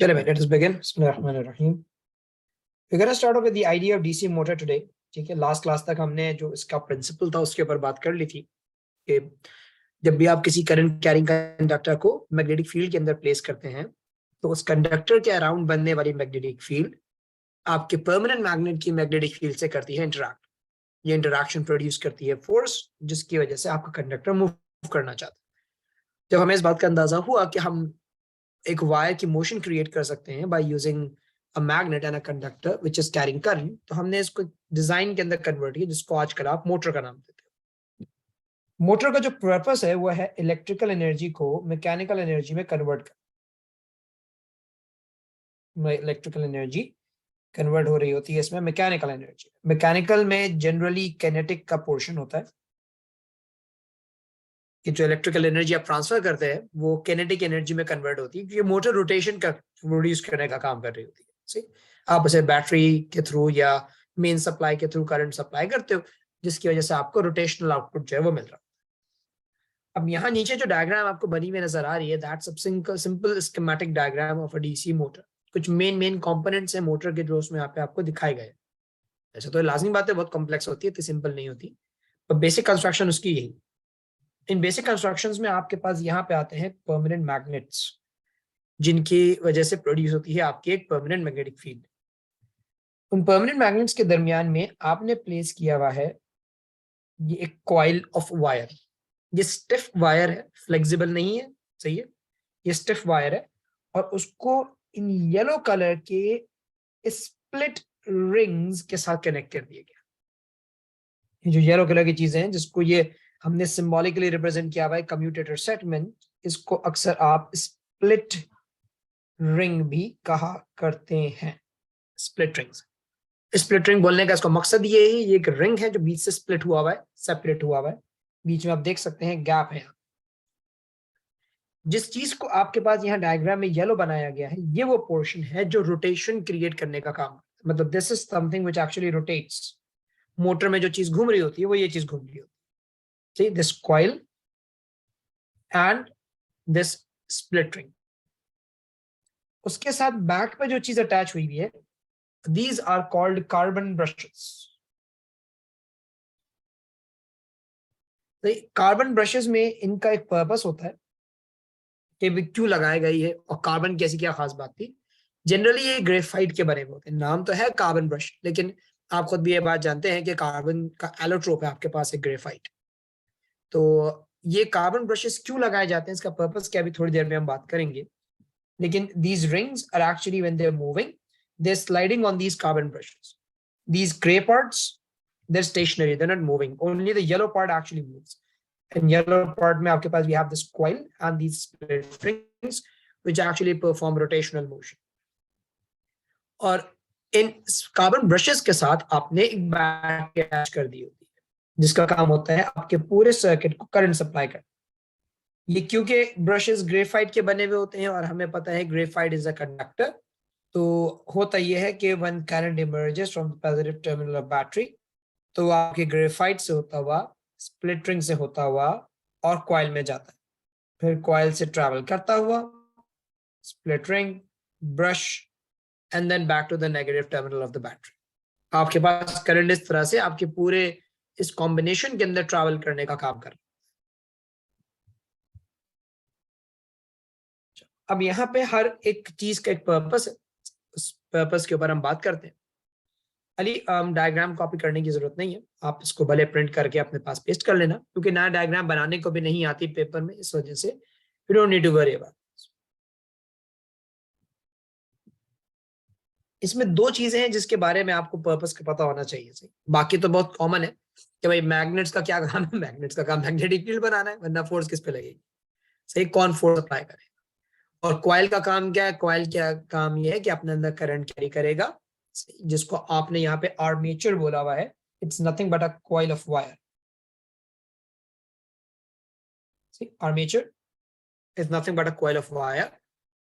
चलिए भाई, let us begin. Bismillahirrahmanirrahim. We're gonna start off with the idea of DC motor today. ठीक है, last class तक हमने जो इसका प्रिंसिपल था उसके ऊपर बात कर ली थी कि जब भी आप किसी करंट कैरिंग कंडक्टर को मैग्नेटिक फील्ड के अंदर प्लेस करते हैं तो उस कंडक्टर के अराउंड बनने वाली मैग्नेटिक फील्ड आपके परमानेंट मैग्नेट की मैग्नेटिक फील्ड से करती है इंटरैक्ट। ये इंटरैक्शन प्रोड्यूस करती है फोर्स, जिसकी वजह से आपका कंडक्टर मूव करना चाहता है। जब हमें इस बात का अंदाजा हुआ कि हम एक वायर की मोशन क्रिएट कर सकते हैं bye using a magnet and a conductor which is carrying current, तो हमने इसको डिजाइन के अंदर कन्वर्ट किया, जिसको आजकल आप मोटर का नाम देते हैं। मोटर का जो पर्पस है वो है इलेक्ट्रिकल एनर्जी को मैकेनिकल एनर्जी में कन्वर्ट करना। इलेक्ट्रिकल एनर्जी कन्वर्ट हो रही होती है इसमें मैकेनिकल एनर्जी। मैकेनिकल में जनरली काइनेटिक का पोर्शन होता है कि जो इलेक्ट्रिकल एनर्जी आप ट्रांसफर करते हैं वो काइनेटिक एनर्जी में कन्वर्ट होती है, क्योंकि मोटर रोटेशन का प्रोड्यूस करने का काम कर रही होती है। आप उसे बैटरी के थ्रू या मेन सप्लाई के थ्रू करंट सप्लाई करते हो, जिसकी वजह से आपको रोटेशनल आउटपुट जो है वो मिल रहा है। अब यहाँ नीचे जो डायग्राम आपको बनी हुई नजर आ रही है, that's a simple schematic diagram of a DC motor. कुछ मेन कंपोनेंट्स हैं मोटर के जो उसमें यहाँ पे आपको दिखाए गए। ऐसे तो लाजमी बात है, बहुत कॉम्प्लेक्स होती है, इतनी सिंपल नहीं होती, पर बेसिक कंस्ट्रक्शन उसकी यही। इन बेसिक कंस्ट्रक्शंस में आपके पास यहाँ पे आते हैं परमानेंट मैग्नेट्स, जिनकी वजह से प्रोड्यूस होती है आपकी एक परमानेंट मैग्नेटिक फील्ड। उन परमानेंट मैग्नेट्स के दरमियान में आपने प्लेस किया हुआ है ये एक कॉइल ऑफ वायर। ये स्टिफ वायर है, फ्लेक्सिबल नहीं है, सही है, ये स्टिफ वायर है और उसको इन येलो कलर के स्प्लिट रिंग्स के साथ कनेक्ट कर दिया गया। ये जो येलो कलर की चीजें हैं, जिसको ये हमने सिंबॉलिकली रिप्रेजेंट किया हुआ है कम्यूटेटर सेगमेंट, इसको अक्सर आप स्प्लिट रिंग भी कहा करते हैं। स्प्लिट रिंग्स, स्प्लिट रिंग बोलने का इसका मकसद ये है, ये एक रिंग है जो बीच से स्प्लिट हुआ हुआ है, सेपरेट हुआ हुआ है, बीच में आप देख सकते हैं गैप है। जिस चीज को आपके पास यहाँ डायग्राम में येलो बनाया गया है, ये वो पोर्शन है जो रोटेशन क्रिएट करने का काम, मतलब this is something which actually rotates. Motor में जो चीज घूम रही होती है वो ये चीज घूम रही होती है, see this coil and this split ring. उसके साथ बैक पे जो चीज अटैच हुई है, these are called carbon brushes. तो कार्बन ब्रशेस में इनका एक पर्पस होता है कि क्यों लगाई गई है और कार्बन की ऐसी क्या खास बात थी। जनरली ये ग्रेफाइट के बने हुए होते हैं, नाम तो है कार्बन ब्रश, लेकिन आप खुद भी ये बात जानते हैं कि कार्बन का एलोट्रोप है आपके पास एक ग्रेफाइट। तो ये कार्बन ब्रशेस क्यों लगाए जाते हैं, इसका पर्पस क्या, अभी थोड़ी देर में हम बात करेंगे। लेकिन these rings are actually, when they're moving, they're sliding on these carbon brushes. These gray parts, they're stationary, they're not moving. Only the yellow part actually moves. And yellow part में आपके पास we have this coil and these split rings which actually perform rotational motion. और इन carbon brushes के साथ आपने एक battery attach कर दी होती है, जिसका काम होता है आपके पूरे सर्किट को करंट सप्लाई करना। ये क्योंकि ब्रशेस ग्रेफाइट के बने हुए होते हैं और हमें पता है ग्रेफाइट इज अ कंडक्टर, तो होता यह है कि when current emerges from the positive terminal of battery, तो आपके ग्रेफाइट से होता हुआ, स्प्लिट रिंग से होता हुआ और कॉइल में जाता है, फिर कॉइल से ट्रैवल करता हुआ split ring, brush and then back to the negative terminal of the battery. आपके पास करंट इस तरह से आपके पूरे इस कॉम्बिनेशन के अंदर ट्रैवल करने का काम कर रहा है। अब यहाँ पे हर एक चीज का एक पर्पस है, उस पर्पस के ऊपर हम बात करते हैं। अली डायग्राम कॉपी करने की जरूरत नहीं है, आप इसको भले प्रिंट करके अपने पास पेस्ट कर लेना, क्योंकि नया डायग्राम बनाने को भी नहीं आती पेपर में, इस वजह से you don't need to worry about. इसमें दो चीजें हैं जिसके बारे में आपको पर्पस का पता होना चाहिए। सही, बाकी तो बहुत कॉमन है कि भाई मैग्नेट्स का क्या काम है, मैग्नेट्स का काम मैग्नेटिक फील्ड बनाना है, वरना फोर्स किस पे लगेगी। सही, कौन फोर्स अप्लाई करेगा। और कॉइल का काम क्या है, कॉइल क्या काम ये है कि अपने अंदर करंट कैरी करेगा, जिसको आपने यहाँ पे आर्मेचर बोला हुआ है। It's nothing but a coil of wire. Armature is nothing but a coil of wire,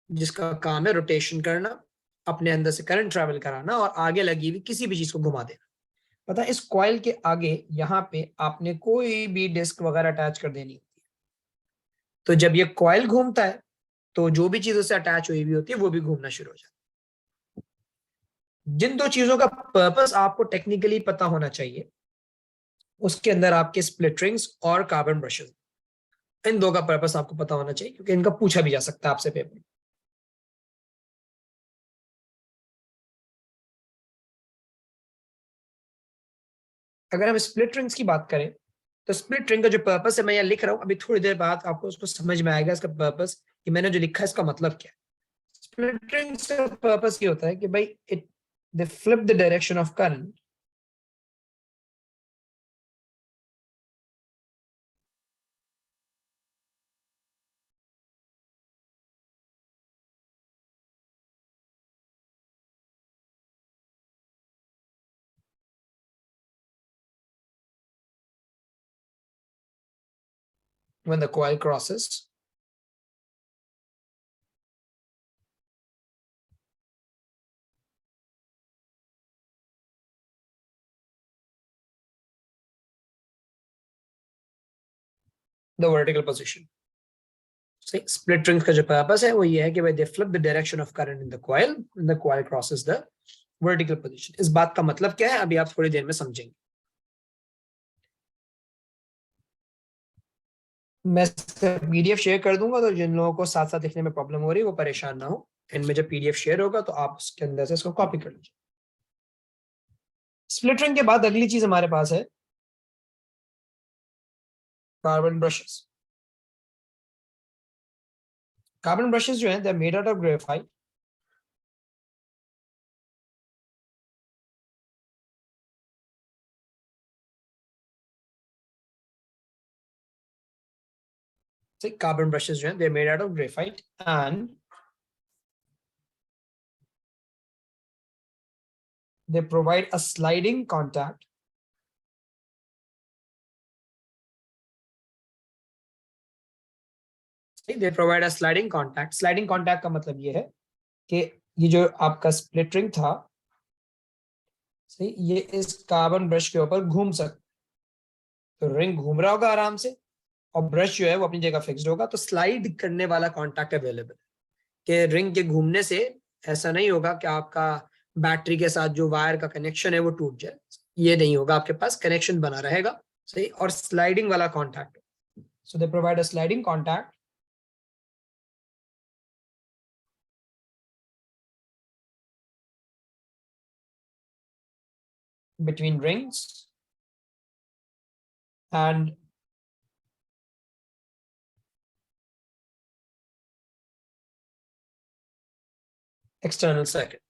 जिसका काम है रोटेशन करना, अपने अंदर से करंट ट्रेवल कराना और आगे लगी हुई किसी भी चीज को घुमा देना। पता है, इस कॉइल के आगे यहाँ पे आपने कोई भी डिस्क वगैरह अटैच कर देनी होती है। तो जब ये कॉइल घूमता है तो जो भी चीज उससे अटैच हुई हुई होती है वो भी घूमना शुरू हो जाता है। जिन दो चीजों का पर्पस आपको टेक्निकली पता होना चाहिए, उसके अंदर आपके स्प्लिट रिंग्स और कार्बन ब्रशेस, इन दो का पर्पस आपको पता होना चाहिए, क्योंकि इनका पूछा भी जा सकता है आपसे पेपर में। अगर हम स्प्लिट रिंग्स की बात करें, तो स्प्लिट रिंग का जो पर्पस है, मैं यहाँ लिख रहा हूँ, अभी थोड़ी देर बाद आपको उसको समझ में आएगा इसका पर्पस, कि मैंने जो लिखा है इसका मतलब क्या है। स्प्लिट रिंग का पर्पस ये होता है कि भाई it they flip the direction of current when the coil crosses the vertical position। Split rings का जो पर्पस है वो ये है कि भाई they flip the direction of current in the coil when the coil crosses the vertical position. इस बात का मतलब क्या है अभी आप थोड़ी देर में समझेंगे। मैं पीडीएफ शेयर कर दूंगा, तो जिन लोगों को साथ साथ लिखने में प्रॉब्लम हो रही है वो परेशान ना हो। एंड में जब पीडीएफ शेयर होगा तो आप उसके अंदर से इसको कॉपी कर लीजिए। स्प्लिट रिंग के बाद अगली चीज हमारे पास है कार्बन ब्रशेस। कार्बन ब्रशेस जो है they are made out of graphite. Carbon brushes जो है they are made out of graphite and they provide a sliding contact they provide a sliding contact। Sliding contact का मतलब ये है कि ये जो आपका स्प्लिट रिंग था, सही, ये इस कार्बन ब्रश के ऊपर घूम सकता, तो रिंग घूम रहा होगा आराम से और ब्रश जो है वो अपनी जगह फिक्स्ड होगा, तो स्लाइड करने वाला कॉन्टैक्ट अवेलेबल है। कि रिंग के घूमने से ऐसा नहीं होगा कि आपका बैटरी के साथ जो वायर का कनेक्शन है वो टूट जाए, ये नहीं होगा, आपके पास कनेक्शन बना रहेगा। सही, और स्लाइडिंग वाला contact, so they provide a sliding contact between rings and external circuit।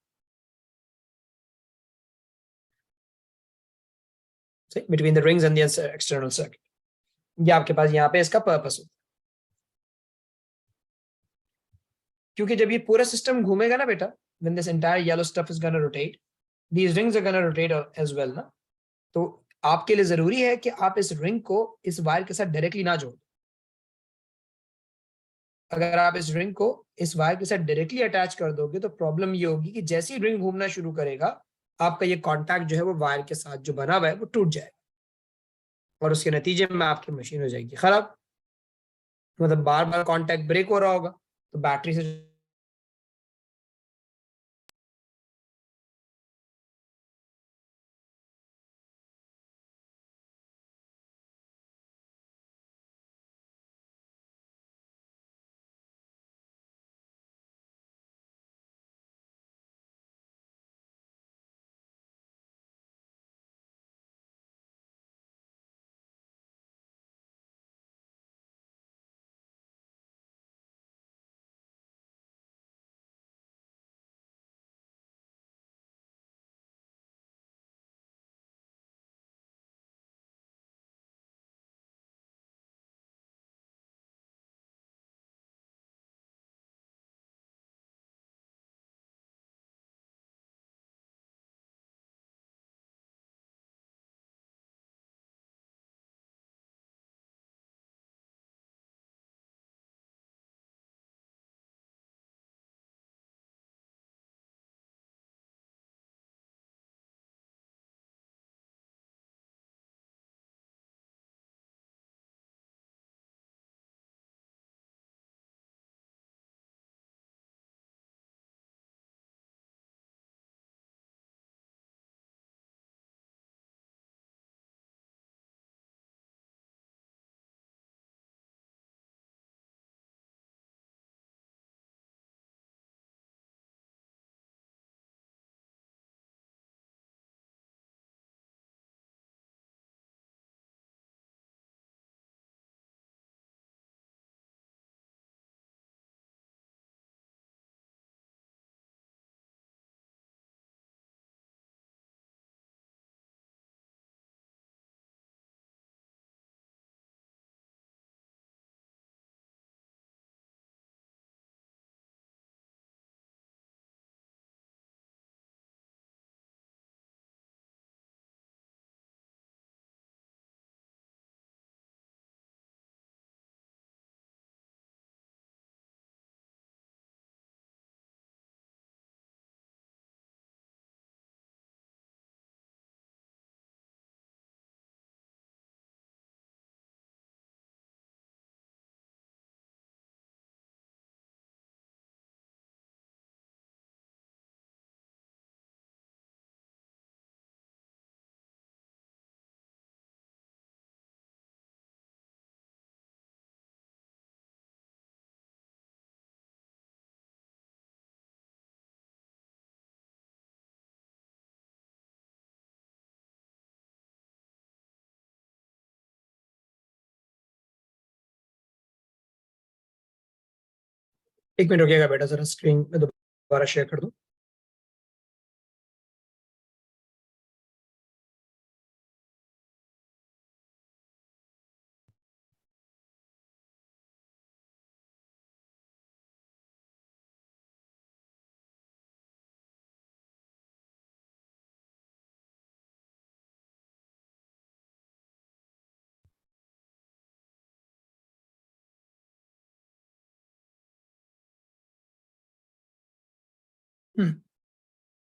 between the rings and the external circuit। ये आपके पास यहाँ पे इसका पर्पस होता है। क्योंकि जब ये पूरा सिस्टम घूमेगा ना बेटा, when this entire yellow stuff is gonna rotate, these rings are gonna rotate as well ना, तो आपके लिए जरूरी है कि आप इस रिंग को इस वायर के साथ डायरेक्टली ना जोड़। अगर आप इस रिंग को इस वायर के साथ डायरेक्टली अटैच कर दोगे तो प्रॉब्लम ये होगी कि जैसे ही रिंग घूमना शुरू करेगा, आपका ये कॉन्टैक्ट जो है वो वायर के साथ जो बना हुआ है वो टूट जाएगा, और उसके नतीजे में आपकी मशीन हो जाएगी खराब। मतलब बार बार कॉन्टैक्ट ब्रेक हो रहा होगा, तो बैटरी से एक मिनट रुकिएगा बेटा, जरा स्क्रीन में दोबारा शेयर कर दूं।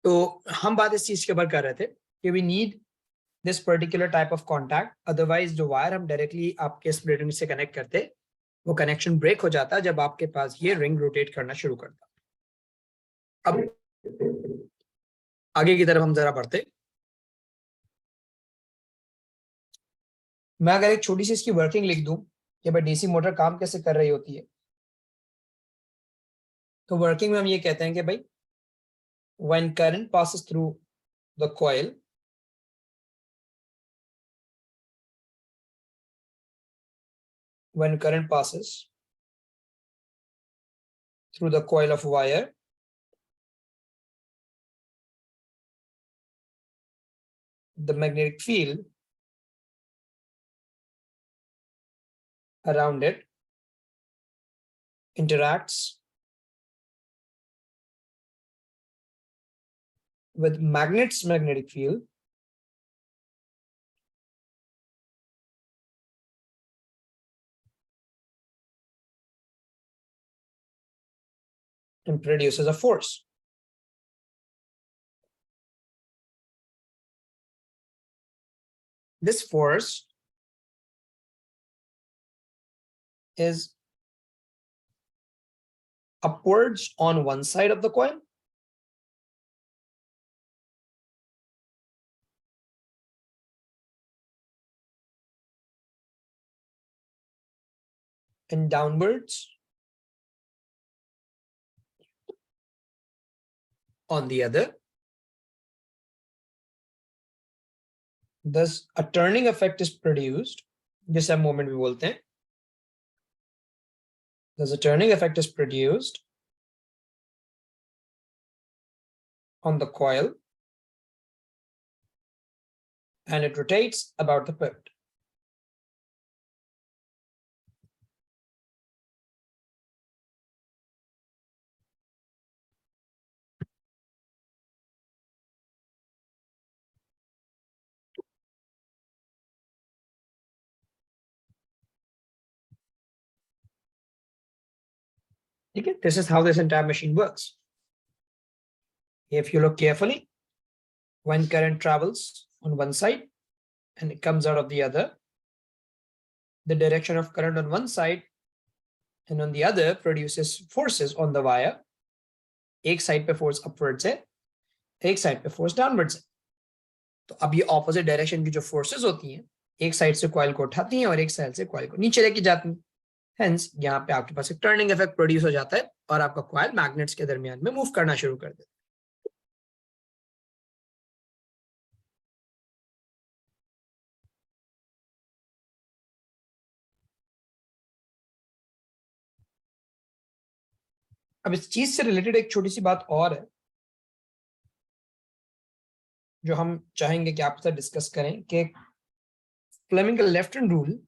तो हम बात इस चीज के ऊपर कर रहे थे कि we need this particular type of contact, otherwise जो वायर हम डायरेक्टली आपके स्प्लिट रिंग से कनेक्ट करते, वो कनेक्शन ब्रेक हो जाता जब आपके पास ये रिंग रोटेट करना शुरू करता। अब आगे की तरफ हम जरा बढ़ते। मैं अगर एक छोटी सी इसकी वर्किंग लिख दूं कि भाई डीसी मोटर काम कैसे कर रही होती है, तो वर्किंग में हम ये कहते हैं कि भाई when current passes through the coil, when current passes through the coil of wire, the magnetic field around it interacts with magnet's magnetic field and produces a force. This force is upwards on one side of the coil and downwards on the other. Thus, a turning effect is produced. जिसे हम moment भी बोलते हैं. Thus, a turning effect is produced on the coil and it rotates about the pivot. Okay, this is how this entire machine works. If you look carefully, when current travels on one side and it comes out of the other, the direction of current on one side and on the other produces forces on the wire. एक side पे force upwards है, एक side पे force downwards है. तो अब ये opposite direction की जो फोर्सेस होती हैं, एक साइड से कॉइल को उठाती हैं और एक साइड से कॉइल को नीचे लेके जाती हैं. हेंस यहाँ पे आपके पास एक टर्निंग इफेक्ट प्रोड्यूस हो जाता है और आपका कॉइल मैग्नेट्स के दरमियान में मूव करना शुरू कर देता है. अब इस चीज से रिलेटेड एक छोटी सी बात और है जो हम चाहेंगे कि आपसे डिस्कस करें कि फ्लेमिंग का लेफ्ट हैंड रूल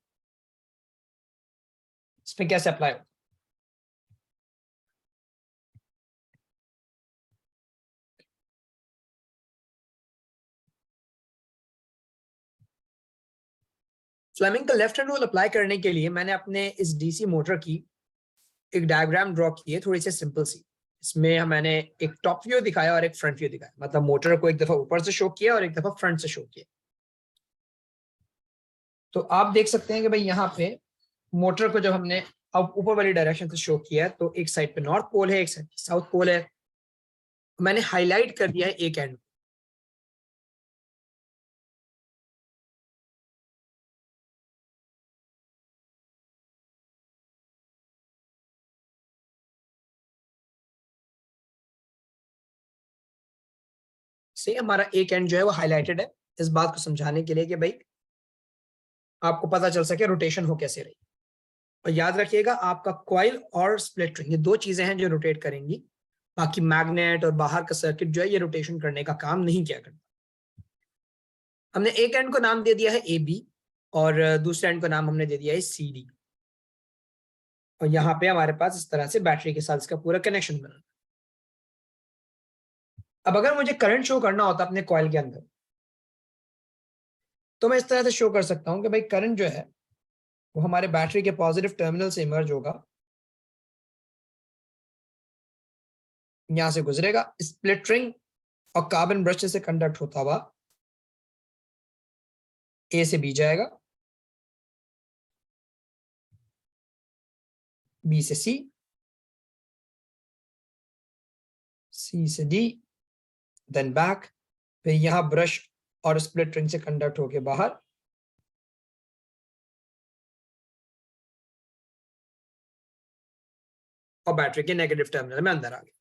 इसमें कैसे अप्लाई होता है. फ्लेमिंग का लेफ्ट हैंड रूल अप्लाई करने के लिए मैंने अपने इस डीसी मोटर की एक डायग्राम ड्रॉ की है, थोड़ी सी सिंपल सी. इसमें मैंने एक टॉप व्यू दिखाया और एक फ्रंट व्यू दिखाया, मतलब मोटर को एक दफा ऊपर से शो किया और एक दफा फ्रंट से शो किया. तो आप देख सकते हैं कि भाई यहाँ पे मोटर को जब हमने अब ऊपर वाली डायरेक्शन से शो किया तो एक साइड पे नॉर्थ पोल है, एक साइड पे साउथ पोल है. मैंने हाईलाइट कर दिया है एक एंड. से हमारा एक एंड जो है वो हाईलाइटेड है इस बात को समझाने के लिए कि भाई आपको पता चल सके रोटेशन हो कैसे रही. और याद रखिएगा आपका कॉइल और स्प्लिट रिंग ये दो चीजें हैं जो रोटेट करेंगी, बाकी मैग्नेट और बाहर का सर्किट जो है ये रोटेशन करने का काम नहीं किया करता। हमने एक एंड को नाम दे दिया है ए बी और दूसरे एंड को नाम हमने दे दिया है सी डी, और यहाँ पे हमारे पास इस तरह से बैटरी के साथ इसका पूरा कनेक्शन बना। अब अगर मुझे करंट शो करना होता अपने कॉइल के अंदर, तो मैं इस तरह से शो कर सकता हूं कि भाई करंट जो है वो हमारे बैटरी के पॉजिटिव टर्मिनल से इमर्ज होगा, यहां से गुजरेगा, स्प्लिट रिंग और कार्बन ब्रश से कंडक्ट होता हुआ ए से बी जाएगा, बी से सी, सी से डी, देन बैक, फिर यहां ब्रश और स्प्लिट रिंग से कंडक्ट होके बाहर, और बैटरी के नेगेटिव टर्मिनल में अंदर आ गया।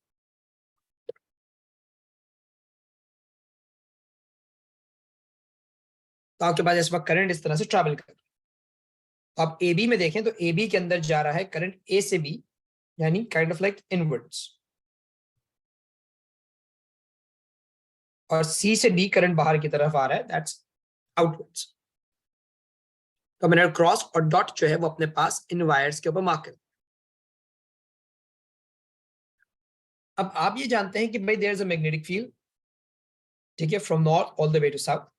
तो आपके पास इस वक्त करंट इस तरह से ट्रैवल कर, आप ए बी में देखें तो ए बी के अंदर जा रहा है करंट ए से बी, यानी काइंड ऑफ लाइक इनवर्ड्स, और सी से डी करंट बाहर की तरफ आ रहा है, दैट्स आउटवर्ड्स। तो मैंने क्रॉस और डॉट जो है वो अपने पास इन वायर्स के ऊपर मार्क कर। अब आप ये जानते हैं कि भाई there is a magnetic field, ठीक है, from north all the way to south.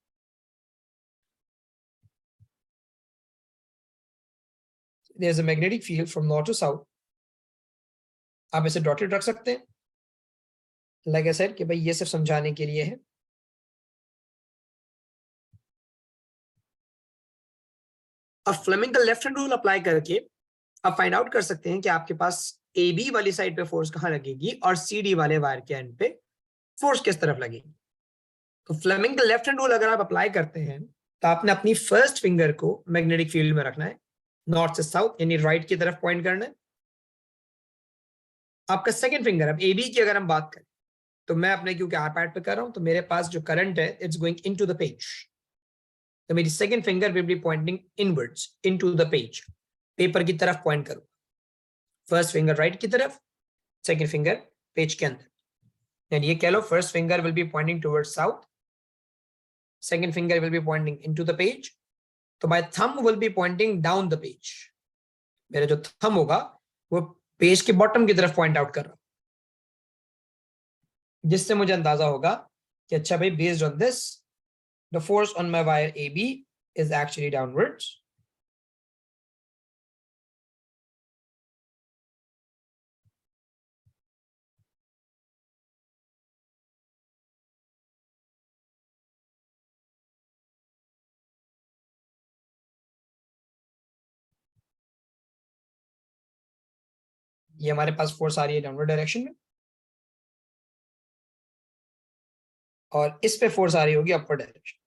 There is a magnetic field from north to south. आप इसे डॉटेड रख सकते हैं, लाइक आई सेड कि भाई ये सिर्फ समझाने के लिए है। अब फ्लेमिंग का लेफ्ट हैंड रूल अप्लाई करके आप फाइंड आउट कर सकते हैं कि आपके पास ए बी वाली साइड पे फोर्स कहाँ लगेगी और सी डी वाले वायर के एंड पे फोर्स किस तरफ लगेगी। तो फ्लेमिंग का लेफ्ट हैंड रूल अगर आप अप्लाई करते हैं तो आपने अपनी फर्स्ट फिंगर को मैग्नेटिक फील्ड में रखना है, नॉर्थ से साउथ यानी राइट की तरफ पॉइंट करना है। आपका सेकंड फिंगर, अब ए बी की अगर हम बात करें तो मैं अपने क्योंकि आईपैड पे कर रहा हूं तो मेरे पास जो करंट है it's going into the page, तो मेरी second finger will be pointing inwards into the page, paper की तरफ पॉइंट करूं। फर्स्ट फिंगर राइट की तरफ, सेकंड फिंगर पेज के अंदर, यानी ये कह लो first finger will be pointing towards south, second finger will be pointing into the page, तो my thumb will be pointing down the page. मेरा जो थंब होगा वो पेज के बॉटम की तरफ पॉइंट आउट कर रहा, जिससे मुझे अंदाजा होगा कि अच्छा भाई based on this the force on my wire A B is actually downwards. ये हमारे पास फोर्स आ रही है डाउनवर्ड डायरेक्शन में, और इस पे फोर्स आ रही होगी अपवर्ड डायरेक्शन।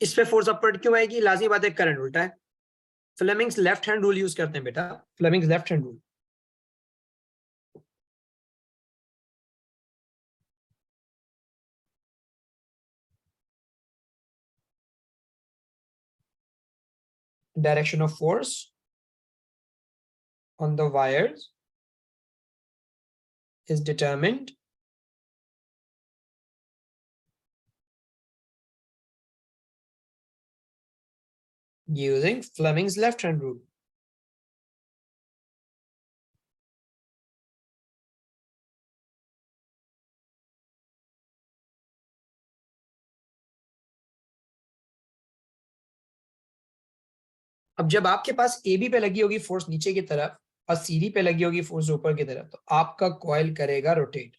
इस पे फोर्स अपवर्ड क्यों आएगी, लाजमी बात है करंट उल्टा है। Fleming's left hand rule use करते हैं बेटा, Fleming's left hand rule. Direction of force on the wires is determined using Fleming's left hand rule. अब जब आपके पास ए बी पे लगी होगी फोर्स नीचे की तरफ और सी डी पे लगी होगी फोर्स ऊपर की तरफ, तो आपका कॉइल करेगा रोटेट।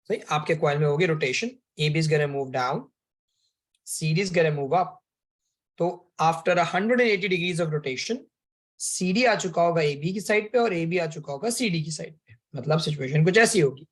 सही, आपके कॉइल में होगी rotation, A B is gonna move down, C D is gonna move up. तो after 180 degrees of rotation C D आ चुका होगा ए बी की साइड पे और ए बी आ चुका होगा सी डी की साइड पे, मतलब सिचुएशन कुछ ऐसी होगी।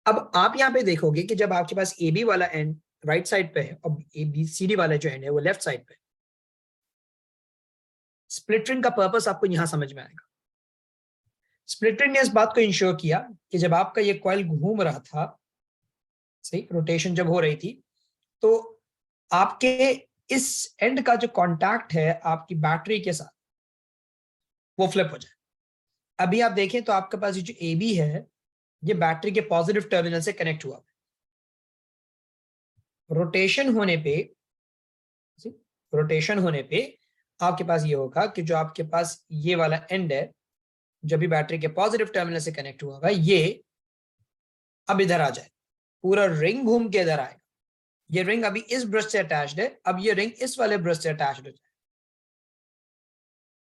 अब आप यहाँ पे देखोगे कि जब आपके पास ए बी वाला एंड राइट साइड पे है और ए बी सी डी वाला जो एंड है वो लेफ्ट साइड पे, स्प्लिटरिंग का पर्पस आपको यहां समझ में आएगा। स्प्लिटरिंग ने इस बात को इंश्योर किया कि जब आपका ये कॉइल घूम रहा था, सही रोटेशन जब हो रही थी, तो आपके इस एंड का जो कांटेक्ट है आपकी बैटरी के साथ वो फ्लिप हो जाए। अभी आप देखें तो आपके पास ये जो ए बी है ये बैटरी के पॉजिटिव टर्मिनल से कनेक्ट हुआ। रोटेशन होने पे, रोटेशन होने पे आपके पास ये होगा कि जो आपके पास ये वाला एंड है जब भी बैटरी के पॉजिटिव टर्मिनल से कनेक्ट हुआ होगा, ये अब इधर आ जाए, पूरा रिंग घूम के इधर आएगा। ये रिंग अभी इस ब्रश से अटैच्ड है, अब ये रिंग इस वाले ब्रश से अटैच्ड हो जाए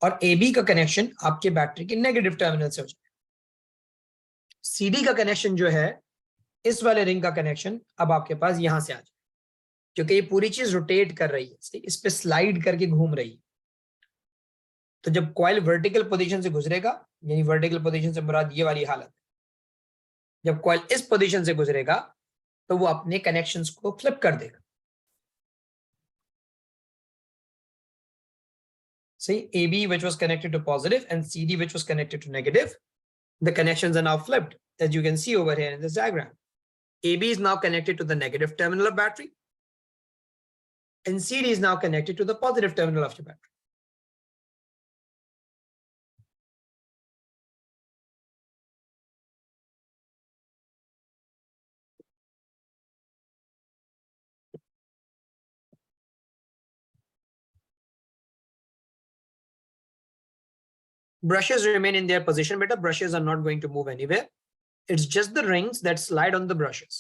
और ए बी का कनेक्शन आपके बैटरी के नेगेटिव टर्मिनल से हो जाए। सी डी का कनेक्शन जो है, इस वाले रिंग का कनेक्शन अब आपके पास यहां से आ जाए, क्योंकि ये पूरी चीज रोटेट कर रही है, इस पे स्लाइड करके घूम रही है। तो जब कॉइल वर्टिकल पोजीशन से गुजरेगा, यानी वर्टिकल पोजीशन से मुराद ये वाली हालत, जब कॉइल इस पोजीशन से गुजरेगा तो वो अपने कनेक्शंस को फ्लिप कर देगा। See, AB which was connected to positive and CD which was connected to negative, the connections are now flipped, as you can see over here in this diagram. AB is now connected to the negative terminal of battery and CD is now connected to the positive terminal of your battery. Brushes remain in their position, but the brushes are not going to move anywhere. It's just the rings that slide on the brushes.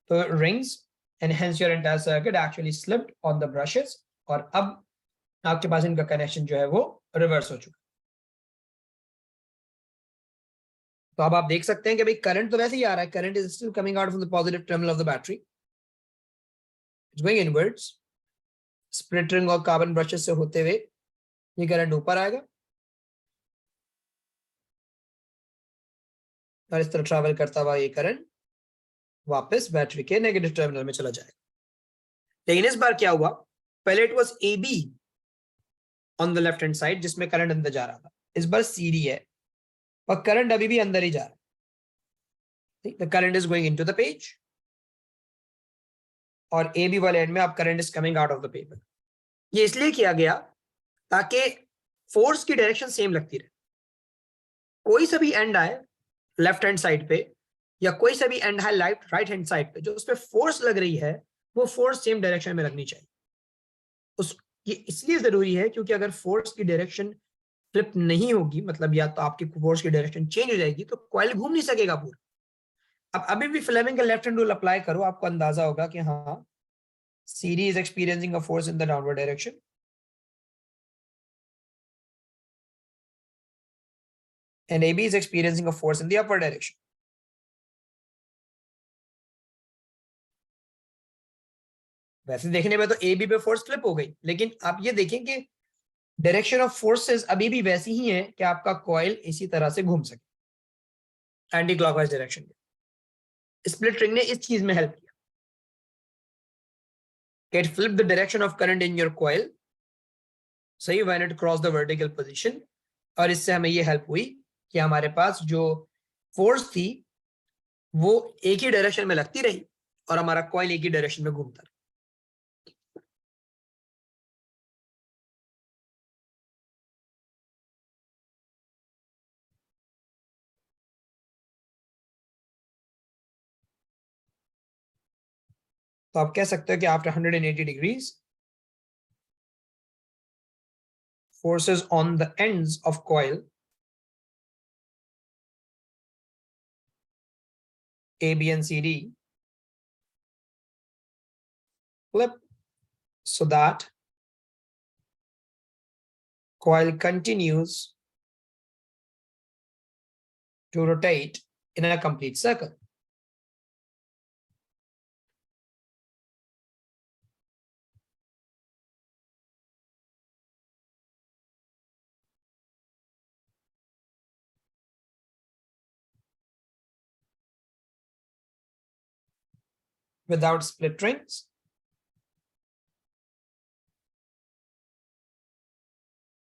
The rings and hence your entire circuit actually slipped on the brushes और अब आपके पास इनका connection जो है वो reverse हो चुका। तो अब आप देख सकते हैं कि भाई करंट तो वैसे ही आ रहा है, current is still coming out from the positive terminal of the battery, it's going inwards. Split ring और कार्बन ब्रशेस से होते हुए ये करंट ऊपर आएगा और इस तरह ट्रैवल करता हुआ ये करंट वापस बैटरी के नेगेटिव टर्मिनल में चला जाएगा। लेकिन इस बार क्या हुआ, पहले it was A be on the left hand side जिसमें करंट अंदर जा रहा था, इस बार सी डी है और करंट अभी भी अंदर ही जा रहा है। The current is going into the page और ए बी वाले एंड में अब current is coming out of the paper. ये इसलिए किया गया ताकि फोर्स की डायरेक्शन सेम लगती रहे। कोई सा भी एंड आए लेफ्ट हैंड साइड पे या कोई सा भी एंड है राइट हैंड साइड पे, जो उस पर फोर्स लग रही है वो फोर्स सेम डायरेक्शन में लगनी चाहिए। ये इसलिए जरूरी है क्योंकि अगर फोर्स की डायरेक्शन फ्लिप नहीं होगी, मतलब या तो आपकी फोर्स की डायरेक्शन चेंज हो जाएगी, तो कॉइल घूम नहीं सकेगा पूरा। अब अभी भी फ्लेमिंग का लेफ्ट हैंड रूल अप्लाई करो, आपको अंदाजा होगा कि हाँ, CD is experiencing a force in the downward direction and AB is experiencing a force in the upward direction. वैसे देखने में तो AB पे फोर्स फ्लिप हो गई, लेकिन आप ये देखें कि डायरेक्शन ऑफ फोर्सेस अभी भी वैसी ही है कि आपका कॉइल इसी तरह से घूम सके एंटी क्लॉकवाइज डायरेक्शन में। स्प्लिट रिंग ने इस चीज में हेल्प किया, it flip the direction of current in your coil, सही, when it cross the vertical position. और इससे हमें ये हेल्प हुई कि हमारे पास जो फोर्स थी वो एक ही डायरेक्शन में लगती रही और हमारा कॉइल एक ही डायरेक्शन में घूमता रहा। तो आप कह सकते हो कि after 180 degrees forces on the ends of coil A, B, and C, D flip so that coil continues to rotate in a complete circle. without split rings,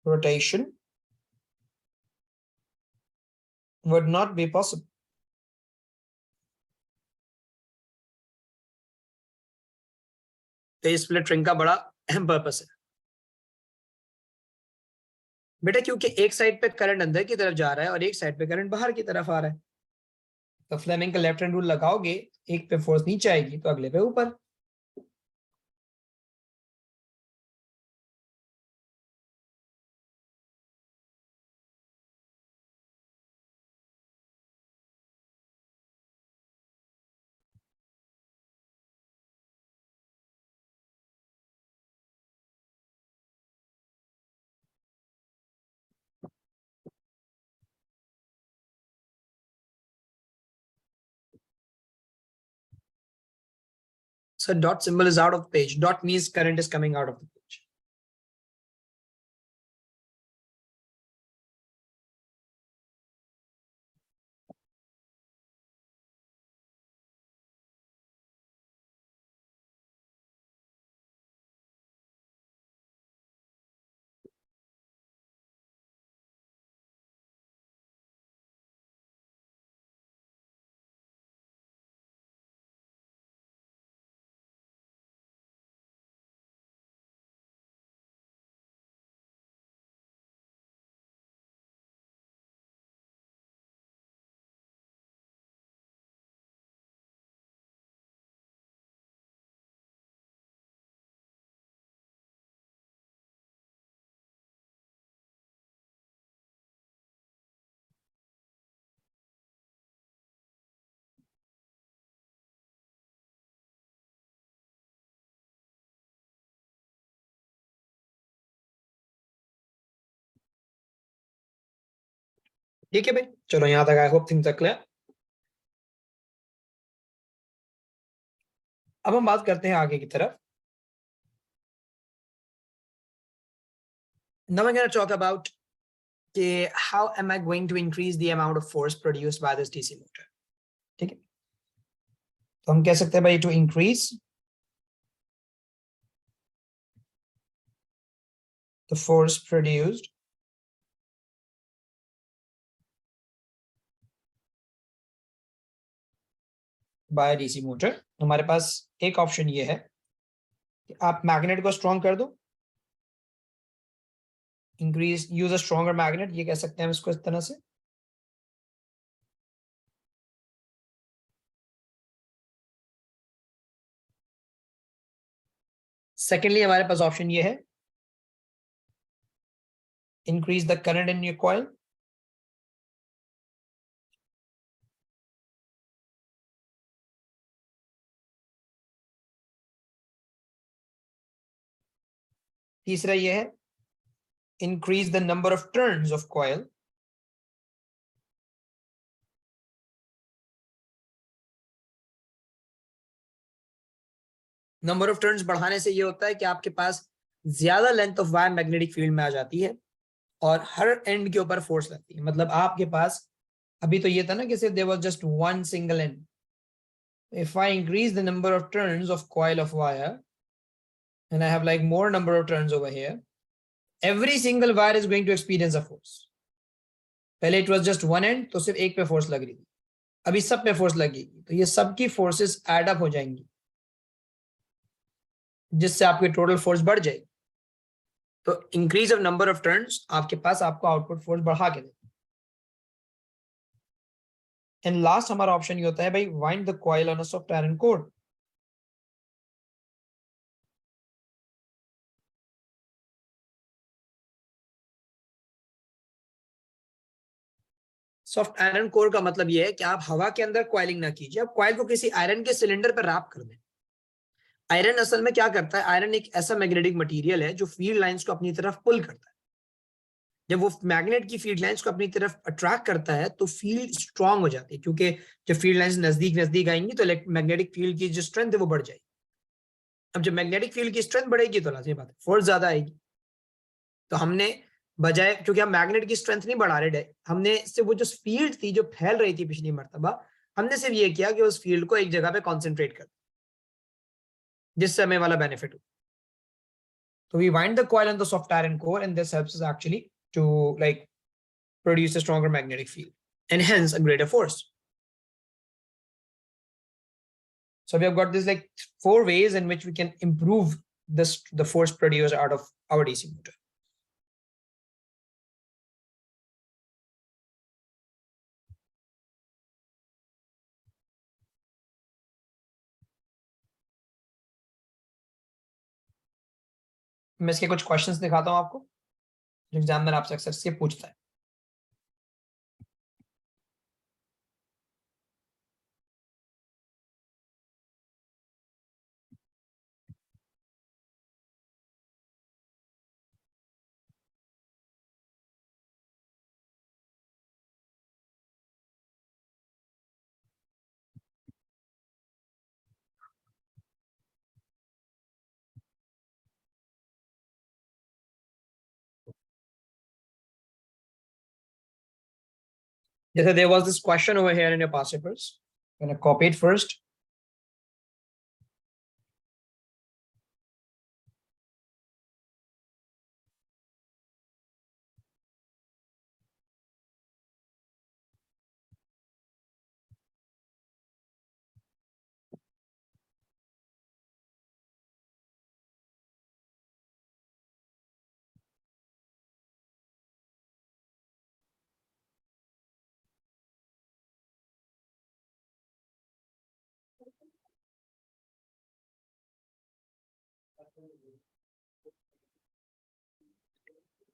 rotation would not be possible. तो ये split ring का बड़ा अहम purpose है बेटा, क्योंकि एक side पे करंट अंदर की तरफ जा रहा है और एक साइड पे करंट बाहर की तरफ आ रहा है। तो फ्लेमिंग का लेफ्ट हैंड रूल लगाओगे, एक पे फोर्स नीचे आएगी तो अगले पे ऊपर। So dot symbol is out of the page. Dot means current is coming out of the page. ठीक है भाई, चलो यहां तक I hope things are clear. अब हम बात करते हैं आगे की तरफ। Now I'm going to talk about how am I going to increase the amount of force produced by this DC motor। ठीक है, तो हम कह सकते हैं भाई to increase the force produced by DC motor, हमारे पास एक ऑप्शन ये है कि आप मैग्नेट को स्ट्रॉन्ग कर दो, increase use a stronger magnet, ये कह सकते हैं हम इसको इस तरह से। सेकेंडली हमारे पास ऑप्शन ये है increase the current in your coil. तीसरा ये है increase the number of turns of coil। Number of turns बढ़ाने से ये होता है कि आपके पास ज्यादा length of wire magnetic field में आ जाती है और हर एंड के ऊपर फोर्स लगती है। मतलब आपके पास अभी तो ये था ना कि सिर्फ there was just one single end. If I increase the number of turns of coil of wire and I have like more number of turns over here, every single wire is going to experience a force। पहले it was just one end, तो सिर्फ एक पे force लग रही थी, अभी सब पे फोर्स लगेगी, तो ये सबकी फोर्सेस एड अप हो जाएंगी जिससे आपकी टोटल फोर्स बढ़ जाएगी। तो increase of number of turns आपके पास आपको आउटपुट फोर्स बढ़ा के देगा। एंड लास्ट हमारा ऑप्शन ये होता है भाई wind the coil on a soft iron core. Soft iron core का मतलब ये है कि आप हवा के अंदर कॉइलिंग ना कीजिए, आप कॉइल को किसी आयरन के सिलेंडर पर रैप कर दें। आयरन असल में क्या करता है, आयरन एक ऐसा मैग्नेटिक मटेरियल है जो फील्ड लाइंस को अपनी तरफ पुल करता है। जब वो मैग्नेट की फील्ड लाइंस को अपनी तरफ अट्रैक्ट करता है तो फील्ड स्ट्रांग हो जाती है, क्योंकि जब फील्ड लाइंस नजदीक नजदीक आएंगी तो मैग्नेटिक फील्ड की जो स्ट्रेंथ है वो बढ़ जाएगी। अब जब मैग्नेटिक फील्ड की स्ट्रेंथ बढ़ेगी तो लाज़िमी बात है फोर्स ज्यादा आएगी। तो हमने बजाय, क्योंकि हम मैग्नेट की स्ट्रेंथ नहीं बढ़ा रहे, हमने सिर्फ वो जो फील्ड थी जो फैल रही थी पिछली मर्तबा, हमने सिर्फ ये किया कि उस फील्ड को एक जगह पे कॉन्सेंट्रेट कर। जिससे हमें वाला बेनिफिट हो. So we wind the coil on the soft iron core, and this helps us actually to like produce a stronger magnetic field and hence a greater force. So we have got this like 4 ways in which we can improve the force produced out of our DC motor. मैं इसके कुछ questions दिखाता हूं आपको जो exam में आपसे अक्सर से पूछता है. जैसे there was this question over here in your past papers. I'm gonna copy it first.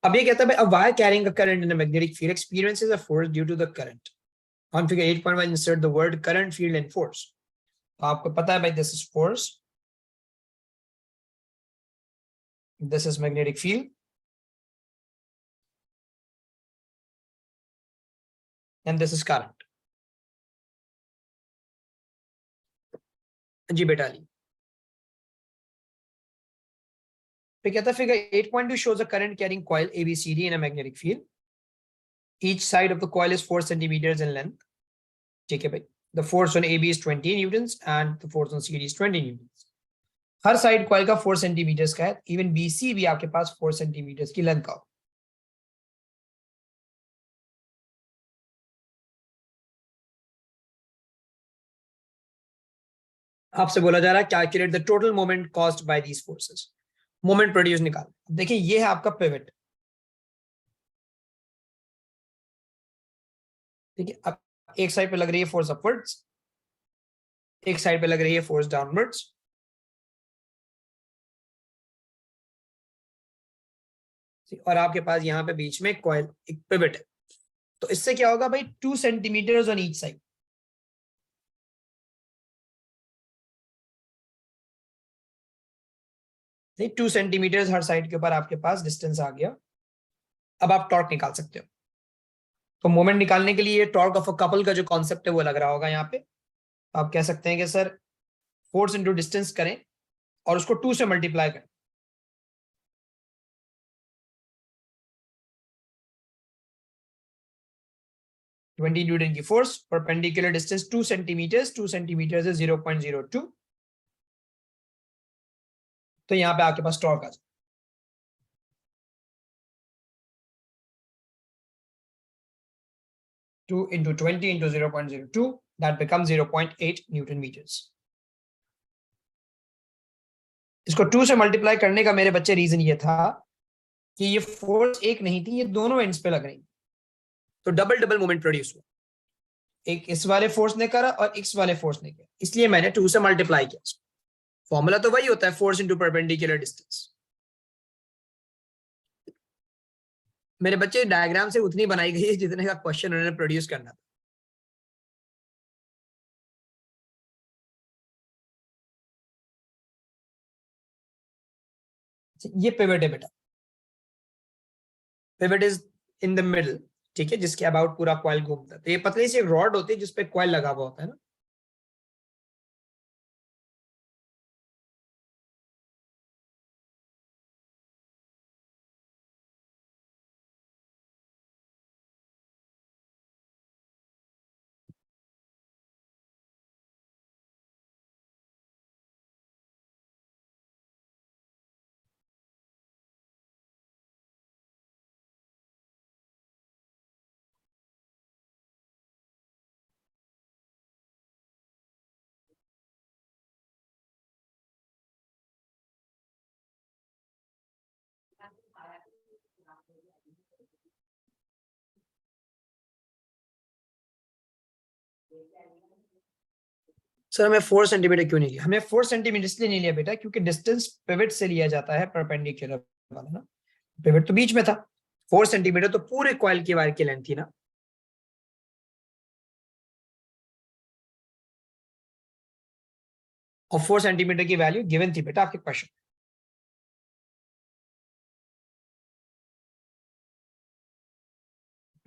अब ये कहता है a wire carrying a current in a magnetic field experiences a force due to the current. On figure 8.1 insert the word current, field and force. तो आपको पता है भाई this is force, this is magnetic field, and this is current. जी बेटा ली. फिर कहता है figure 8.2 shows a current carrying coil ABCD in a magnetic field. Each side of the coil is 4 centimeters in length. ठीक है भाई. The force on AB is 20 newtons and the force on CD is 20 newtons. Her side coil का 4 centimetre का है. Even BC भी आपके पास 4 centimetre की length का हो. आपसे बोला जा रहा है calculate the total moment caused by these forces. Moment produce निकाल. देखिए ये है आपका पिवट. ठीक है. अब एक साइड पे लग रही है फोर्स अपवर्ड्स, एक साइड पे लग रही है फोर्स डाउनवर्ड्स. और आपके पास यहाँ पे बीच में कॉइल एक पिवट है. तो इससे क्या होगा भाई 2 centimetre on each side. 2 centimetre her side के ऊपर आपके पास डिस्टेंस आ गया. अब आप टॉर्क निकाल सकते हो. तो मोमेंट निकालने के लिए टॉर्क ऑफ अ कपल का जो कॉन्सेप्ट है वो लग रहा होगा यहाँ पे. आप कह सकते हैं कि सर फोर्स इंटू डिस्टेंस करें और उसको 2 से मल्टीप्लाई करें. 20 न्यूटन की force, perpendicular distance 2 centimetre, 2 centimetre से 0.02. तो यहाँ पे आपके पास टॉर्क आ जाए 2 into 20 into 0.02, that becomes 0.8 Newton metres. इसको 2 से मल्टीप्लाई करने का मेरे बच्चे रीजन ये था कि ये फोर्स एक नहीं थी, ये दोनों एंड्स पे लग रही. तो डबल डबल मोमेंट प्रोड्यूस हुआ. एक इस वाले फोर्स ने करा और इस वाले फोर्स ने किया, इसलिए मैंने 2 से मल्टीप्लाई किया. फॉर्मूला तो वही होता है, फोर्स इंटू परपेंडिकुलर डिस्टेंस. मेरे बच्चे डायग्राम से उतनी बनाई गई है जितने का क्वेश्चन उन्होंने प्रोड्यूस करना था. ये पिवट है बेटा. Pivot is in the middle. ठीक है. जिसके अबाउट पूरा कॉइल घूमता है. तो ये पतली सी एक रॉड होती है जिसपे कॉइल लगा हुआ होता है ना. सर हमें 4 सेंटीमीटर क्यों नहीं लिया? हमें 4 सेंटीमीटर इसलिए नहीं लिया बेटा क्योंकि डिस्टेंस पिवट से लिया जाता है परपेंडिकुलर वाला ना, पिवट तो बीच में था। 4 सेंटीमीटर तो पूरे कॉइल की वायर की लेंथ थी ना। और 4 सेंटीमीटर की वैल्यू गिवन थी बेटा आपके क्वेश्चन।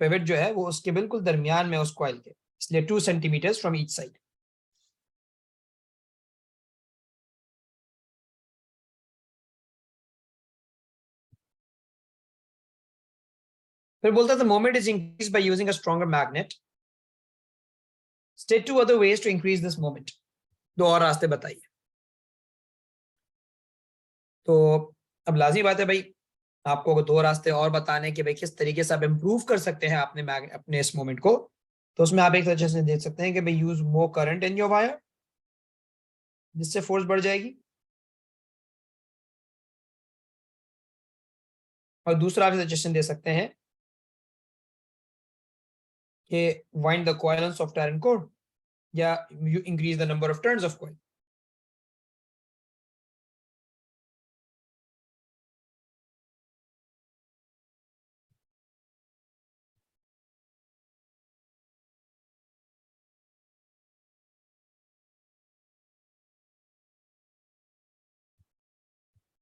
पिवट जो है वो उसके बिल्कुल दरमियान में उस कॉइल के, इसलिए 2 सेंटीमीटर फ्रॉम ईच साइड। फिर बोलता था moment is increase by using a stronger magnet, state two other ways to increase this moment. दो और रास्ते बताइए। तो अब लाजमी बात है भाई, आपको अगर दो रास्ते और बताने के भाई किस तरीके से आप इंप्रूव कर सकते हैं अपने इस मोमेंट को, तो उसमें आप एक तरह से देख सकते हैं कि भाई use more current in your wire, जिससे फोर्स बढ़ जाएगी। और दूसरा आप सजेशन दे सकते हैं कि wind the coil on soft iron core, या you increase the number of turns of coil.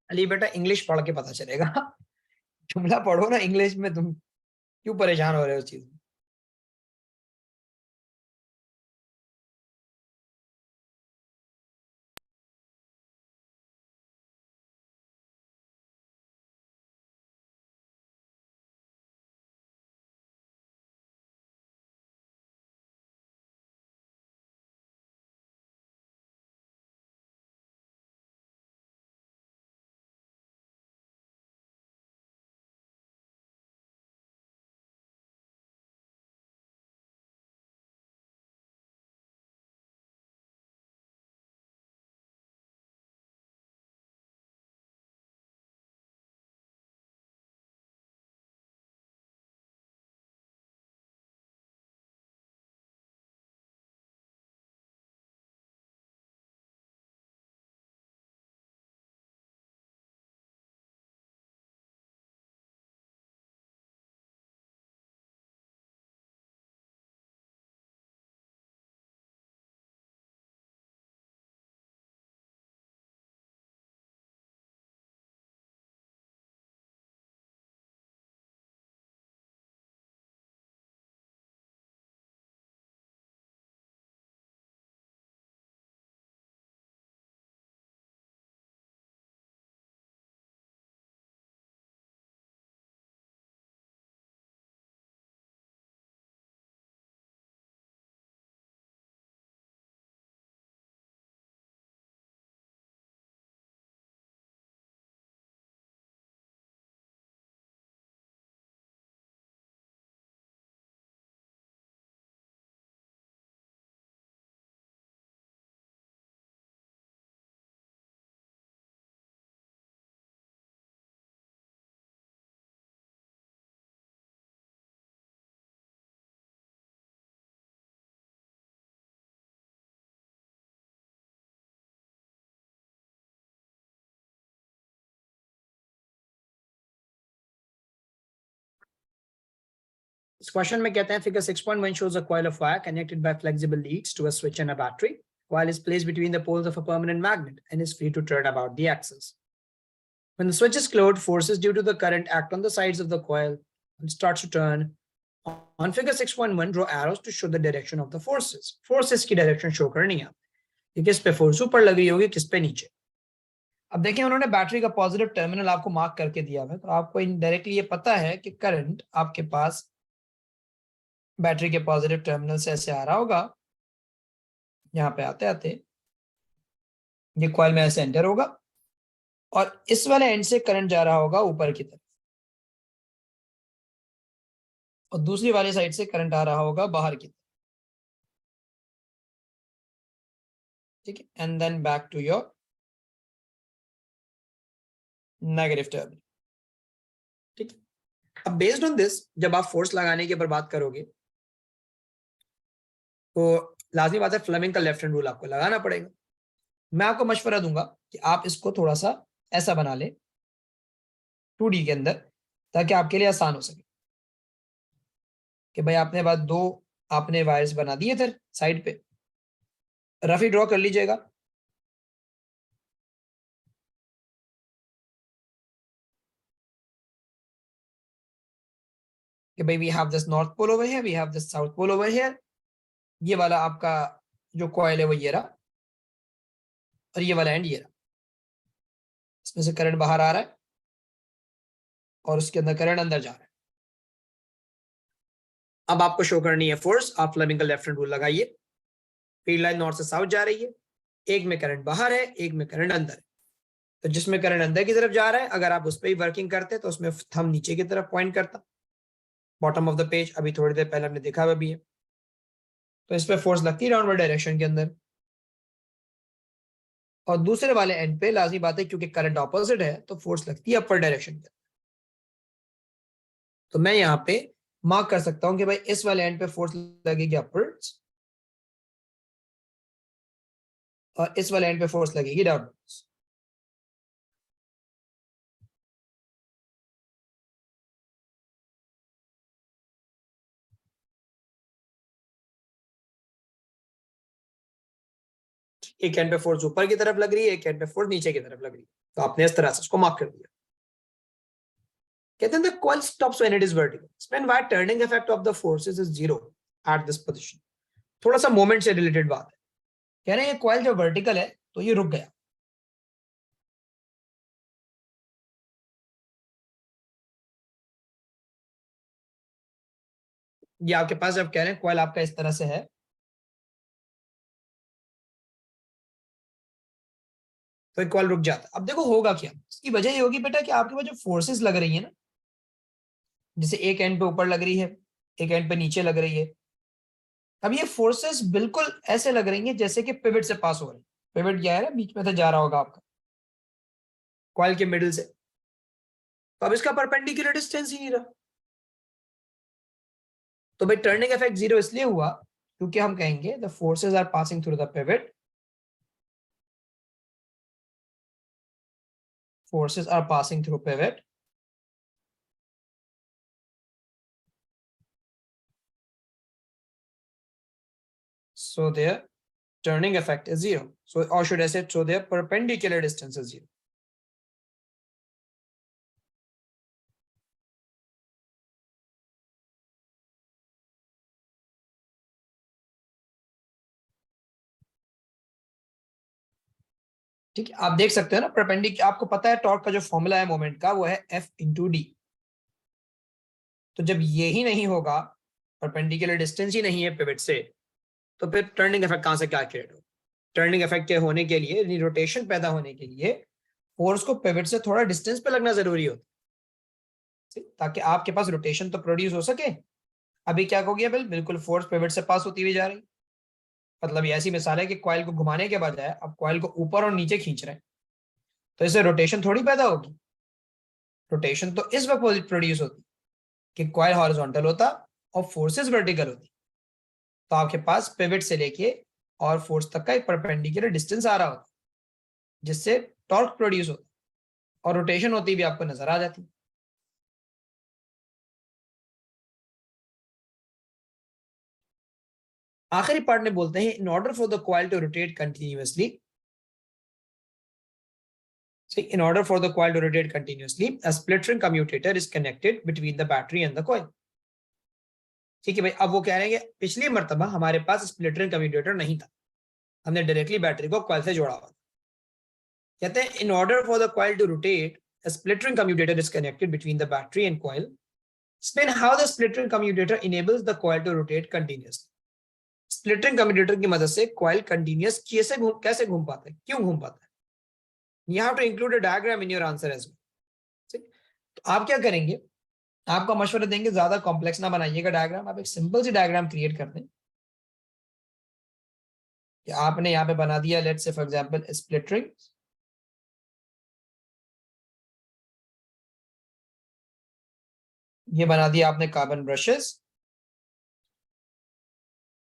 Ali बेटा इंग्लिश पढ़ के पता चलेगा। जुमला पढ़ो ना इंग्लिश में, तुम क्यों परेशान हो रहे हो उस चीज में? इस क्वेश्चन में कहते हैं figure 6.1 shows a coil of wire connected by flexible leads to a switch and a battery. Coil is placed between the poles of a permanent magnet and is free to turn about the axis. When the switch is closed, forces due to the current act on the sides of the coil and starts to turn. On figure 6.1, draw arrows to show the direction of the forces. Forces की direction show करनी है कि किस पे force ऊपर लग रही होगी, किस पे नीचे। अब देखें उन्होंने बैटरी का पॉजिटिव टर्मिनल आपको मार्क करके दिया है, तो आपको इनडायरेक्टली ये पता है कि करंट आपके पास बैटरी के पॉजिटिव टर्मिनल से ऐसे आ रहा होगा, यहाँ पे आते आते ये कॉइल में ऐसे एंटर होगा और इस वाले एंड से करंट जा रहा होगा ऊपर की तरफ, और दूसरी वाली साइड से करंट आ रहा होगा बाहर की तरफ। ठीक है, and then back to your negative terminal. ठीक है, अब बेस्ड ऑन दिस जब आप फोर्स लगाने के ऊपर बात करोगे तो लाजमी बात है फ्लेमिंग का लेफ्ट हैंड रूल आपको लगाना पड़ेगा। मैं आपको मशवरा दूंगा कि आप इसको थोड़ा सा ऐसा बना लें 2D के अंदर, ताकि आपके लिए आसान हो सके कि भाई आपने बाद दो आपने वायर्स बना दिए थे साइड पे, रफी ड्रॉ कर लीजिएगा। कि भाई we have this north pole over here, we have this south pole over here. ये वाला आपका जो कॉइल है वो ये रहा, और ये वाला एंड ये रहा। इसमें से करंट बाहर आ रहा है और उसके अंदर करंट अंदर जा रहा है। अब आपको शो करनी है फोर्स, आप फ्लेमिंग का लेफ्ट हैंड रूल लगाइए। फील्ड लाइन नॉर्थ से साउथ जा रही है, एक में करंट बाहर है, एक में करंट अंदर है। तो जिसमें करंट अंदर की तरफ जा रहा है, अगर आप उस पर ही वर्किंग करते तो उसमें थंब नीचे की तरफ पॉइंट करता, बॉटम ऑफ द पेज। अभी थोड़ी देर पहले हमने देखा हुआ भी है। तो इस पर फोर्स लगती है डाउनवर्ड डायरेक्शन के अंदर। और दूसरे वाले एंड पे लाजमी बात है क्योंकि करंट ऑपोजिट है तो फोर्स लगती है अपर डायरेक्शन के। तो मैं यहाँ पे मार्क कर सकता हूं कि भाई इस वाले एंड पे फोर्स लगेगी अपवर्ड्स और इस वाले एंड पे फोर्स लगेगी डाउनवर्ड्स। एक एंड पे फोर्स ऊपर की तरफ लग रही है, एक एंड पे फोर्स नीचे की तरफ लग रही है। तो आपने इस तरह से उसको मार्क कर दिया। कहते हैं the coil stops when it is vertical. Explain why turning effect of the forces is zero at this position. थोड़ा सा मोमेंट से रिलेटेड बात है। कह रहे हैं ये कॉइल जब वर्टिकल है तो ये रुक गया। ये आपके पास जब कह रहे हैं कॉइल आपका इस तरह से है तो एक कॉइल रुक जाता है। अब देखो होगा क्या, इसकी वजह ये होगी बेटा कि आपके पास जो फोर्सेस लग रही है ना, जैसे एक एंड पे ऊपर लग रही है, एक एंड पे नीचे लग रही है। अब ये फोर्सेस बिल्कुल ऐसे लग रही है जैसे कि पिवट से पास हो रही है। पिवट क्या है ना, बीच में से जा रहा होगा आपका कॉइल के मिडिल से। तो अब इसका परपेंडिकुलर डिस्टेंस ही नहीं रहा। तो भाई टर्निंग इफेक्ट जीरो इसलिए हुआ क्योंकि हम कहेंगे the forces are passing through the pivot, forces are passing through pivot, so their turning effect is zero. So, or should I say, so their perpendicular distance is zero. ठीक है, आप देख सकते हो ना परपेंडिकुलर, आपको पता है टॉर्क का जो फॉर्मूला है मोमेंट का वो है F इंटू डी। तो जब ये ही नहीं होगा, परपेंडिकुलर डिस्टेंस ही नहीं है पिवट से, तो फिर टर्निंग इफेक्ट कहां से क्या क्रिएट हो। टर्निंग इफेक्ट के होने के लिए, रोटेशन पैदा होने के लिए फोर्स को पिवट से थोड़ा डिस्टेंस पे लगना जरूरी होता है ताकि आपके पास रोटेशन तो प्रोड्यूस हो सके। अभी क्या हो गया, बिल्कुल फोर्स पिवट से पास होती हुई जा रही। मतलब ये ऐसी मिसाल है कि कॉइल को घुमाने के बजाय अब कॉइल को ऊपर और नीचे खींच रहे हैं, तो इससे रोटेशन थोड़ी पैदा होगी। रोटेशन तो इस वक्त प्रोड्यूस होती कि कॉइल हॉरिजॉन्टल होता और फोर्सेस वर्टिकल होती। तो आपके पास पिवट से लेके और फोर्स तक का एक परपेंडिकुलर डिस्टेंस आ रहा होता जिससे टॉर्क प्रोड्यूस होता और रोटेशन होती भी आपको नजर आ जाती। आखिरी पार्ट में बोलते हैं in order for the coil to rotate continuously, in order for the coil to rotate continuously, a split ring commutator is connected between the battery and the coil. ठीक है भाई, अब वो कह रहे हैं कि पिछली मर्तबा हमारे पास स्प्लिट रिंग कम्यूटेटर नहीं था, हमने डायरेक्टली बैटरी को कॉइल से जोड़ा हुआ। कहते हैं in order for the coil to rotate, a split ring commutator is connected between the battery and coil. Explain how the split ring commutator enables the coil to rotate continuously. Split ring commutator की मदद से coil continuous कैसे घूम पाता है, क्यों घूम पाता है। You have to include a diagram in your answer as well. तो आप क्या करेंगे, आपका मशवरा देंगे ज्यादा कॉम्प्लेक्स ना बनाइएगा डायग्राम, आप एक सिंपल सी डायग्राम क्रिएट कर दें कि आपने यहाँ पे बना दिया let's say for example split ring, ये बना दिया आपने कार्बन ब्रशेस,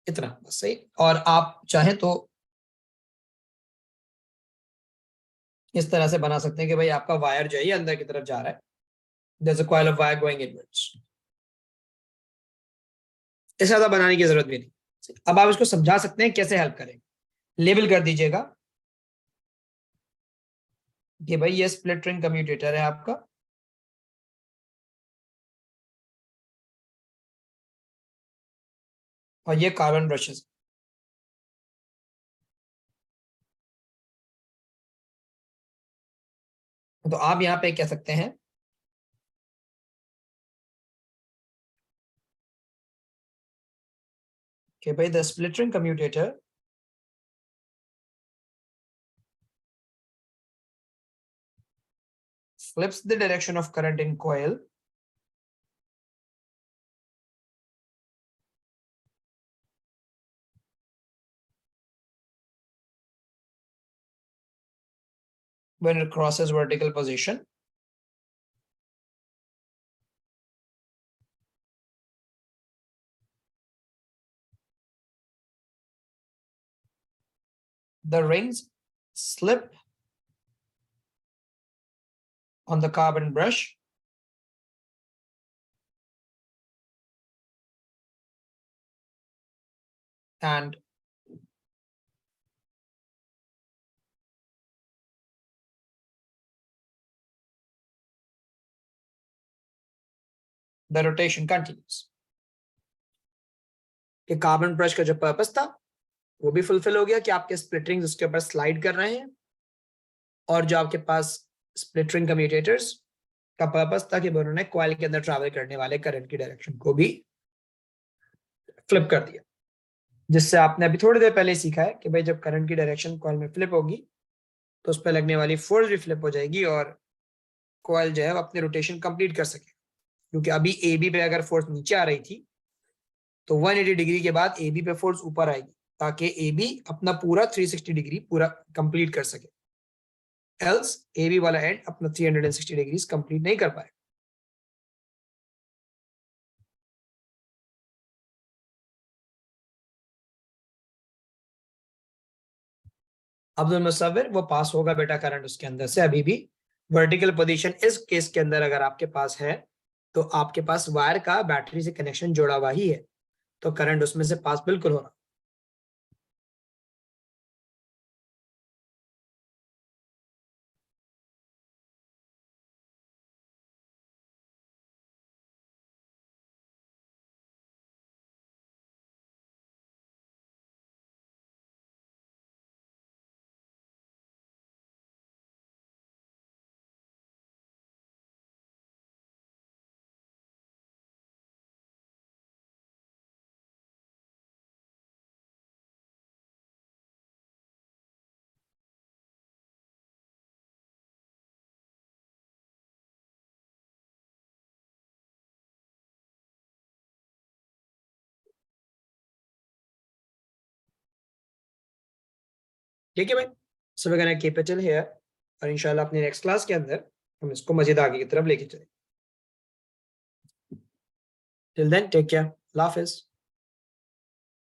इतना बस सही। और आप चाहें तो इस तरह से बना सकते हैं कि भाई आपका वायर जो है ये अंदर की तरफ जा रहा है, there's a coil of wire going inwards। इससे ज्यादा बनाने की जरूरत भी नहीं। अब आप इसको समझा सकते हैं कैसे हेल्प करेंगे। लेबल कर दीजिएगा कि भाई ये स्प्लिट रिंग कम्यूटेटर है आपका, और ये कार्बन ब्रशेस। तो आप यहाँ पे कह सकते हैं कि भाई the split ring commutator flips the direction of current in coil when it crosses vertical position the rings slip on the carbon brush and the rotation continues। कि कार्बन ब्रश का जो पर्पस था वो भी फुलफिल हो गया कि आपके स्प्लिट रिंग्स उसके ऊपर स्लाइड कर रहे हैं, और जो आपके पास स्प्लिट रिंग कम्यूटेटर्स का पर्पस था कि उन्होंने कॉइल के अंदर ट्रैवल करने वाले करंट की डायरेक्शन को भी फ्लिप कर दिया। जिससे आपने अभी थोड़ी देर पहले सीखा है कि भाई जब करंट की डायरेक्शन कॉइल में फ्लिप होगी तो उस पर लगने वाली फोर्स भी फ्लिप हो जाएगी और कॉइल जो है वो अपनी रोटेशन कंप्लीट कर सके। क्योंकि अभी ए बी पे अगर फोर्स नीचे आ रही थी तो 180 डिग्री के बाद ए बी पे फोर्स ऊपर आएगी ताकि ए बी अपना पूरा 360 डिग्री पूरा कंप्लीट कर सके, एल्स ए बी वाला एंड अपना 360 डिग्री कंप्लीट नहीं कर पाए। अब्दुल मुसव्विर वो पास होगा बेटा करंट उसके अंदर से अभी भी। वर्टिकल पोजीशन इस केस के अंदर अगर आपके पास है तो आपके पास वायर का बैटरी से कनेक्शन जोड़ा हुआ ही है, तो करंट उसमें से पास बिल्कुल हो रहा। ठीक है भाई, so we gonna keep it till here, और इंशाल्लाह अपनी नेक्स्ट क्लास के अंदर हम इसको मजीद आगे की तरफ लेके चलेंगे। टिल देन टेक केयर, अल्लाह हाफिज।